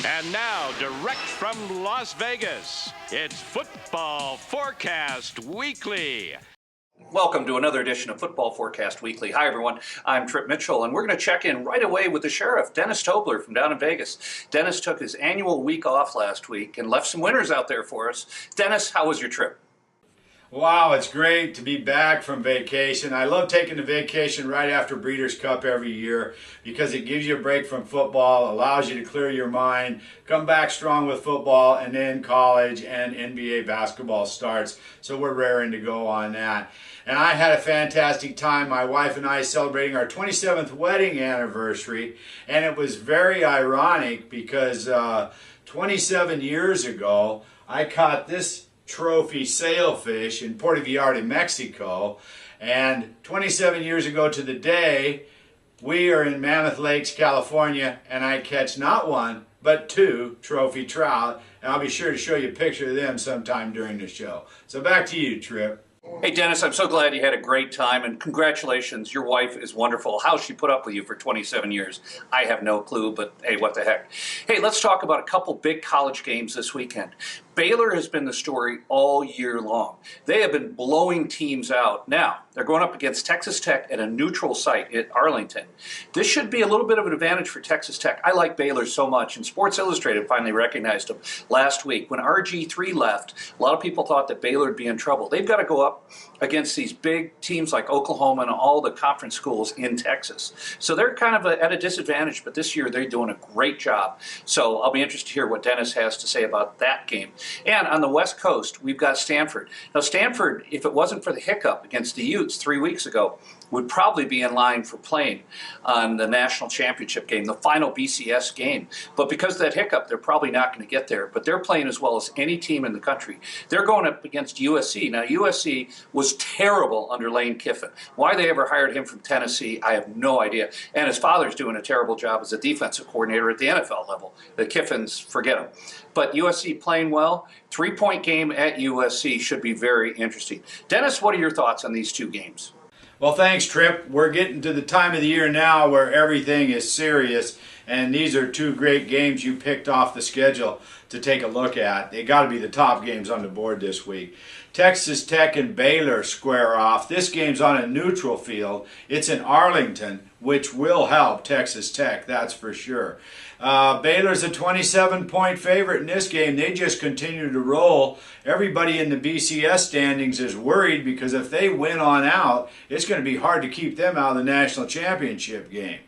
And now, direct from Las Vegas, it's Football Forecast Weekly. Welcome to another edition of Football Forecast Weekly. Hi, everyone. I'm Trip Mitchell, and we're going to check in right away with the sheriff, Dennis Tobler from down in Vegas. Dennis took his annual week off last week and left some winners out there for us. Dennis, how was your trip? Wow, it's great to be back from vacation. I love taking the vacation right after Breeders' Cup every year because it gives you a break from football, allows you to clear your mind, come back strong with football, and then college and NBA basketball starts. So we're raring to go on that. And I had a fantastic time. My wife and I celebrating our 27th wedding anniversary, and it was very ironic because 27 years ago, I caught this trophy sailfish in Puerto Vallarta, Mexico, and 27 years ago to the day, we are in Mammoth Lakes, California, and I catch not one, but two trophy trout, and I'll be sure to show you a picture of them sometime during the show. So back to you, Trip. Hey, Dennis, I'm so glad you had a great time, and congratulations. Your wife is wonderful. How she put up with you for 27 years, I have no clue, but hey, what the heck. Hey, let's talk about a couple big college games this weekend. Baylor has been the story all year long. They have been blowing teams out. Now, they're going up against Texas Tech at a neutral site at Arlington. This should be a little bit of an advantage for Texas Tech. I like Baylor so much, and Sports Illustrated finally recognized them last week. When RG3 left, a lot of people thought that Baylor would be in trouble. They've got to go up against these big teams like Oklahoma and all the conference schools in Texas. So they're kind of at a disadvantage, but this year they're doing a great job. So I'll be interested to hear what Dennis has to say about that game. And on the West Coast, we've got Stanford. Now, Stanford, if it wasn't for the hiccup against the Utes 3 weeks ago, would probably be in line for playing on the national championship game, the final BCS game. But because of that hiccup, they're probably not going to get there. But they're playing as well as any team in the country. They're going up against USC. Now, USC was terrible under Lane Kiffin. Why they ever hired him from Tennessee, I have no idea. And his father's doing a terrible job as a defensive coordinator at the NFL level. The Kiffins, forget him. But USC playing well. 3-point game at USC should be very interesting. Dennis, what are your thoughts on these two games? Well, thanks, Trip. We're getting to the time of the year now where everything is serious, and these are two great games you picked off the schedule to take a look at. They got to be the top games on the board this week. Texas Tech and Baylor square off. This game's on a neutral field. It's in Arlington, which will help Texas Tech, that's for sure. Baylor's a 27-point favorite in this game. They just continue to roll. Everybody in the BCS standings is worried because if they win on out, it's going to be hard to keep them out of the national championship game.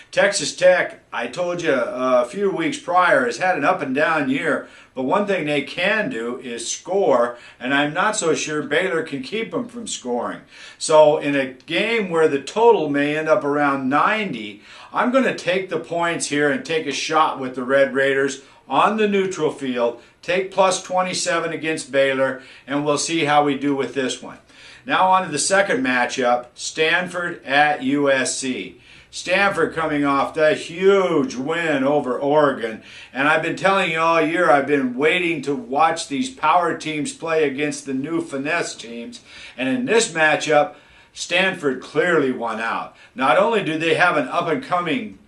Texas Tech, I told you a few weeks prior, has had an up and down year, but one thing they can do is score, and I'm not so sure Baylor can keep them from scoring. So in a game where the total may end up around 90, I'm going to take the points here and take a shot with the Red Raiders on the neutral field, take plus 27 against Baylor, and we'll see how we do with this one. Now on to the second matchup, Stanford at USC. Stanford coming off that huge win over Oregon. And I've been telling you all year, I've been waiting to watch these power teams play against the new finesse teams. And in this matchup, Stanford clearly won out. Not only do they have an up-and-coming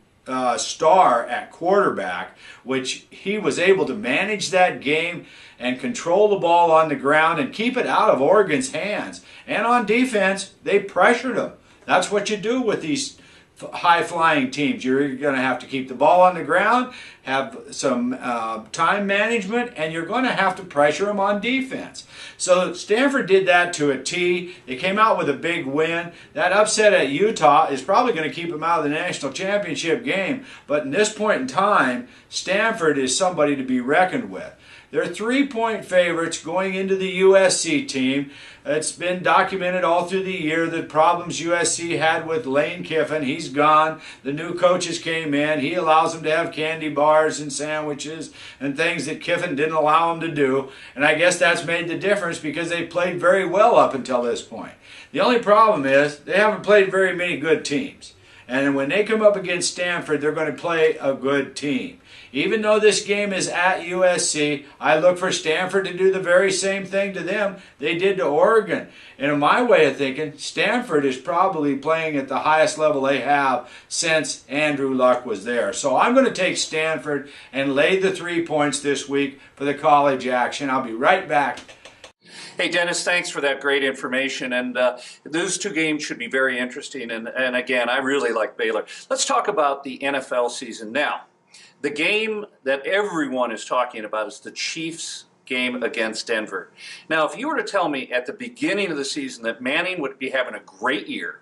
star at quarterback, which he was able to manage that game and control the ball on the ground and keep it out of Oregon's hands. And on defense, they pressured them. That's what you do with these high-flying teams. You're going to have to keep the ball on the ground, have some time management, and you're going to have to pressure them on defense. So Stanford did that to a T. They came out with a big win. That upset at Utah is probably going to keep them out of the national championship game. But in this point in time, Stanford is somebody to be reckoned with. They're 3-point favorites going into the USC team. It's been documented all through the year the problems USC had with Lane Kiffin. He's gone. The new coaches came in. He allows them to have candy bars and sandwiches and things that Kiffin didn't allow them to do. And I guess that's made the difference because they played very well up until this point. The only problem is they haven't played very many good teams. And when they come up against Stanford, they're going to play a good team. Even though this game is at USC, I look for Stanford to do the very same thing to them they did to Oregon. And in my way of thinking, Stanford is probably playing at the highest level they have since Andrew Luck was there. So I'm going to take Stanford and lay the 3 points this week for the college action. I'll be right back. Hey, Dennis, thanks for that great information. And those two games should be very interesting. And again, I really like Baylor. Let's talk about the NFL season now. The game that everyone is talking about is the Chiefs game against Denver. Now, if you were to tell me at the beginning of the season that Manning would be having a great year,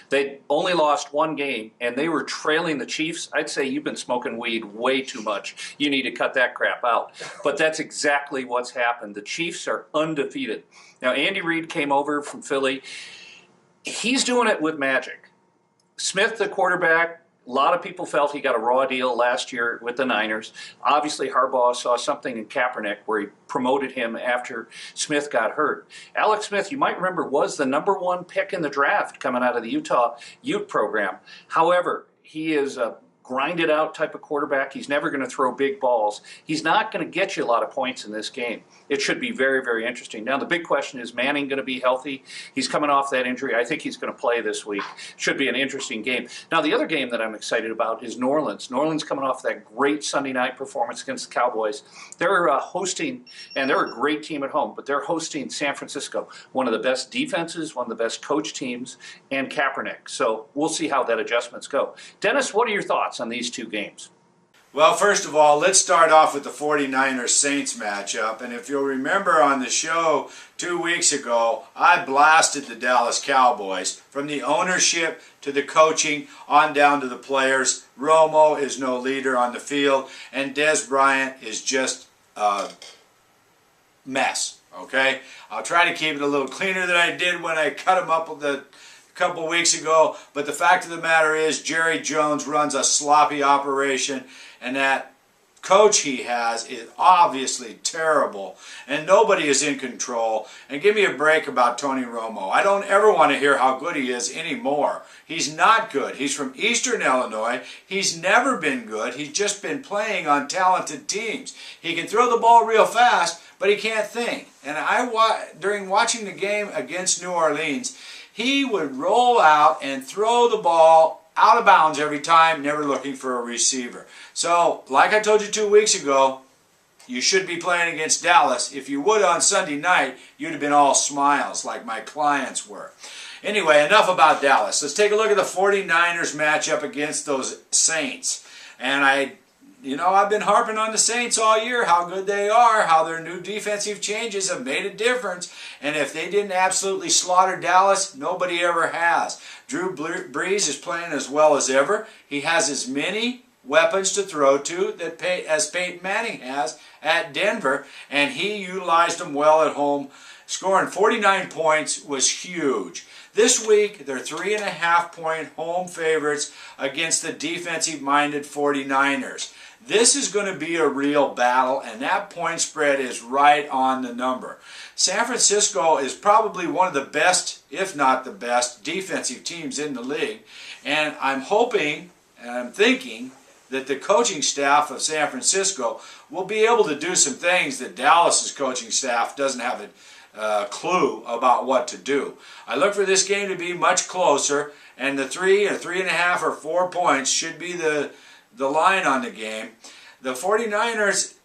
they only lost one game, and they were trailing the Chiefs, I'd say you've been smoking weed way too much. You need to cut that crap out. But that's exactly what's happened. The Chiefs are undefeated. Now, Andy Reid came over from Philly. He's doing it with magic. Smith, the quarterback, a lot of people felt he got a raw deal last year with the Niners. Obviously, Harbaugh saw something in Kaepernick where he promoted him after Smith got hurt. Alex Smith, you might remember, was the #1 pick in the draft coming out of the Utah Ute program. However, he is a grinded out type of quarterback. He's never going to throw big balls. He's not going to get you a lot of points in this game. It should be very, very interesting. Now, the big question is Manning going to be healthy? He's coming off that injury. I think he's going to play this week. Should be an interesting game. Now, the other game that I'm excited about is New Orleans. New Orleans coming off that great Sunday night performance against the Cowboys. They're hosting, and they're a great team at home, but they're hosting San Francisco, one of the best defenses, one of the best coach teams, and Kaepernick. So we'll see how that adjustments go. Dennis, what are your thoughts on these two games? Well, first of all, let's start off with the 49ers-Saints matchup. And if you'll remember on the show 2 weeks ago, I blasted the Dallas Cowboys. From the ownership to the coaching on down to the players. Romo is no leader on the field, and Dez Bryant is just a mess, okay? I'll try to keep it a little cleaner than I did when I cut him up a couple weeks ago, but the fact of the matter is Jerry Jones runs a sloppy operation, and that coach he has is obviously terrible, and nobody is in control. And give me a break about Tony Romo. I don't ever want to hear how good he is anymore. He's not good. He's from Eastern Illinois. He's never been good. He's just been playing on talented teams. He can throw the ball real fast, but he can't think. And during watching the game against New Orleans, he would roll out and throw the ball out of bounds every time, never looking for a receiver. So, like I told you 2 weeks ago, you should be playing against Dallas. If you would on Sunday night, you'd have been all smiles like my clients were. Anyway, enough about Dallas. Let's take a look at the 49ers matchup against those Saints. And I've been harping on the Saints all year, how good they are, how their new defensive changes have made a difference. And if they didn't absolutely slaughter Dallas, nobody ever has. Drew Brees is playing as well as ever. He has as many weapons to throw to as Peyton Manning has at Denver, and he utilized them well at home. Scoring 49 points was huge. This week, they're 3.5-point home favorites against the defensive-minded 49ers. This is going to be a real battle, and that point spread is right on the number. San Francisco is probably one of the best, if not the best, defensive teams in the league, and I'm hoping and I'm thinking that the coaching staff of San Francisco will be able to do some things that Dallas's coaching staff doesn't have a clue about what to do. I look for this game to be much closer, and the 3 or 3.5 or 4 points should be the line on the game. The 49ers,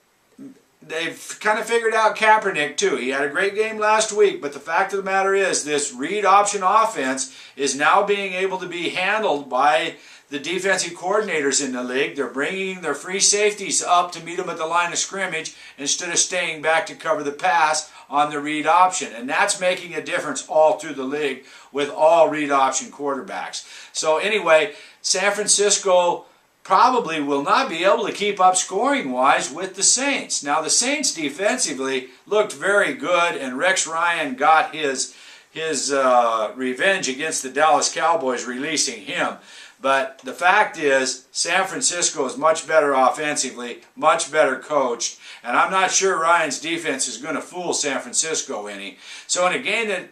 they've kind of figured out Kaepernick too. He had a great game last week, but the fact of the matter is this read option offense is now being able to be handled by the defensive coordinators in the league. They're bringing their free safeties up to meet them at the line of scrimmage instead of staying back to cover the pass on the read option. And that's making a difference all through the league with all read option quarterbacks. So anyway, San Francisco probably will not be able to keep up scoring-wise with the Saints. Now, the Saints defensively looked very good, and Rex Ryan got his revenge against the Dallas Cowboys, releasing him. But the fact is, San Francisco is much better offensively, much better coached, and I'm not sure Ryan's defense is going to fool San Francisco any. So in a game that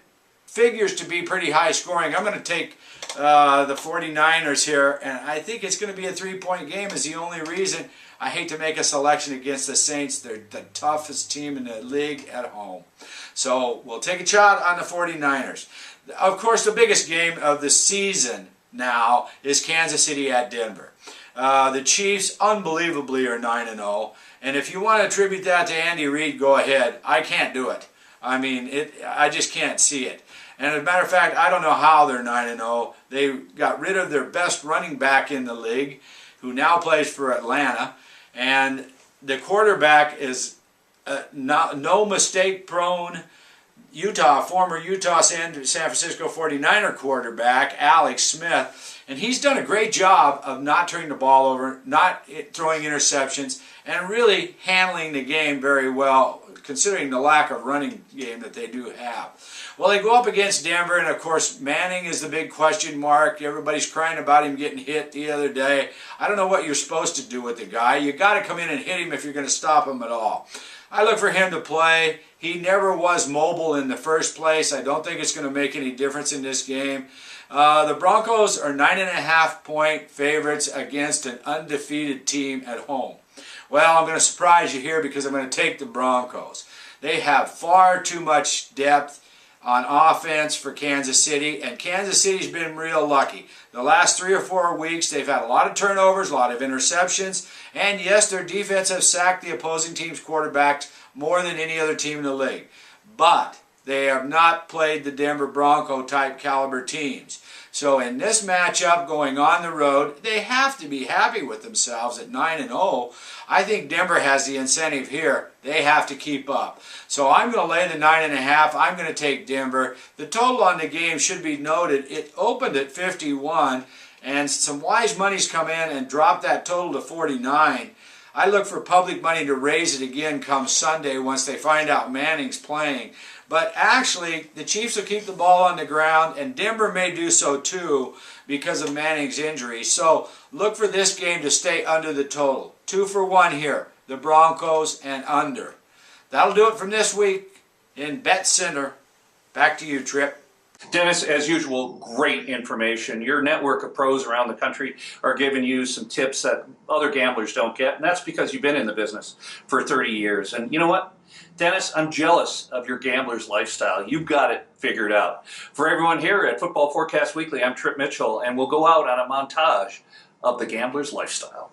figures to be pretty high scoring. I'm going to take the 49ers here, and I think it's going to be a 3-point game is the only reason. I hate to make a selection against the Saints. They're the toughest team in the league at home. So we'll take a shot on the 49ers. Of course, the biggest game of the season now is Kansas City at Denver. The Chiefs, unbelievably, are 9-0. And if you want to attribute that to Andy Reid, go ahead. I can't do it. I mean, I just can't see it. And as a matter of fact, I don't know how they're 9-0. They got rid of their best running back in the league, who now plays for Atlanta. And the quarterback is no mistake prone former Utah San Francisco 49er quarterback, Alex Smith. And he's done a great job of not turning the ball over, not throwing interceptions, and really handling the game very well, considering the lack of running game that they do have. Well, they go up against Denver, and of course, Manning is the big question mark. Everybody's crying about him getting hit the other day. I don't know what you're supposed to do with the guy. You got to come in and hit him if you're going to stop him at all. I look for him to play. He never was mobile in the first place. I don't think it's going to make any difference in this game. The Broncos are 9.5-point favorites against an undefeated team at home. Well, I'm going to surprise you here because I'm going to take the Broncos. They have far too much depth on offense for Kansas City, and Kansas City's been real lucky. The last 3 or 4 weeks, they've had a lot of turnovers, a lot of interceptions, and yes, their defense has sacked the opposing team's quarterbacks more than any other team in the league. But they have not played the Denver Bronco type caliber teams. So in this matchup going on the road, they have to be happy with themselves at 9-0. I think Denver has the incentive here. They have to keep up. So I'm going to lay the 9.5. I'm going to take Denver. The total on the game should be noted. It opened at 51, and some wise money's come in and dropped that total to 49. I look for public money to raise it again come Sunday once they find out Manning's playing. But actually, the Chiefs will keep the ball on the ground, and Denver may do so too because of Manning's injury. So look for this game to stay under the total. 2 for 1 here, the Broncos and under. That'll do it from this week in Bet Center. Back to you, Tripp. Dennis, as usual, great information. Your network of pros around the country are giving you some tips that other gamblers don't get, and that's because you've been in the business for 30 years. And you know what, Dennis, I'm jealous of your gambler's lifestyle. You've got it figured out. For everyone here at Football Forecast Weekly, I'm Tripp Mitchell, and we'll go out on a montage of the gambler's lifestyle.